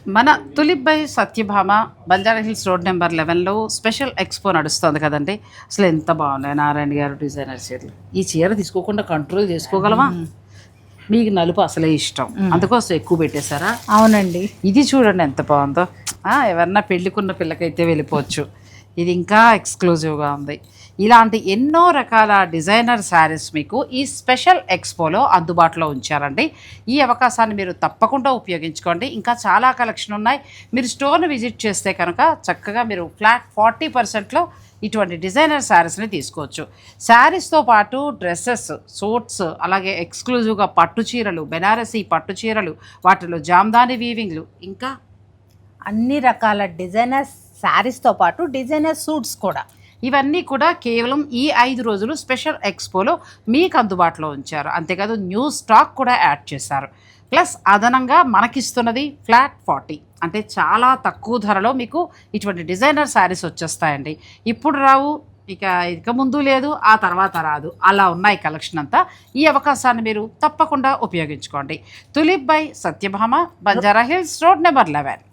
మన Tulip by Satyabhama Banjara Hills road number 11లో special expo నడుస్తుంది కదండి. అసలు ఎంత బాగున్నాయి నారాయణ గారు డిజైనర్ చీరలు. ఈ చీర తీసుకోకుండా కంట్రోల్ చేసుకోగలమా? మీకు నలుపు అసలే ఇష్టం, అందుకోసం ఎక్కువ పెట్టేశారా? అవునండి. ఇది చూడండి ఎంత బాగుందో. ఎవరన్నా పెళ్ళికున్న పిల్లకైతే వెళ్ళిపోవచ్చు. ఇది ఇంకా ఎక్స్క్లూజివ్గా ఉంది. ఇలాంటి ఎన్నో రకాల డిజైనర్ శారీస్ మీకు ఈ స్పెషల్ ఎక్స్పోలో అందుబాటులో ఉంచారండి. ఈ అవకాశాన్ని మీరు తప్పకుండా ఉపయోగించుకోండి. ఇంకా చాలా కలెక్షన్ ఉన్నాయి. మీరు స్టోర్ని విజిట్ చేస్తే కనుక చక్కగా మీరు ఫ్లాట్ 40%లో ఇటువంటి డిజైనర్ శారీస్ని తీసుకోవచ్చు. శారీస్తో పాటు డ్రెస్సెస్, సూట్స్, అలాగే ఎక్స్క్లూజివ్గా పట్టు చీరలు, బెనారసీ పట్టు చీరలు, వాటిలో జామ్దాని వీవింగ్లు, ఇంకా అన్ని రకాల డిజైనర్ శారీస్తో పాటు డిజైనర్ సూట్స్ కూడా, ఇవన్నీ కూడా కేవలం ఈ 5 రోజులు స్పెషల్ ఎక్స్పోలో మీకు అందుబాటులో ఉంచారు. అంతేకాదు న్యూ స్టాక్ కూడా యాడ్ చేశారు. ప్లస్ అదనంగా మనకిస్తున్నది ఫ్లాట్ 40, అంటే చాలా తక్కువ ధరలో మీకు ఇటువంటి డిజైనర్ శారీస్ వచ్చేస్తాయండి. ఇప్పుడు రావు, ఇక ముందు లేదు, ఆ తర్వాత రాదు, అలా ఉన్నాయి కలెక్షన్ అంతా. ఈ అవకాశాన్ని మీరు తప్పకుండా ఉపయోగించుకోండి. Tulip by Satyabhama, Banjara Hills road number 11.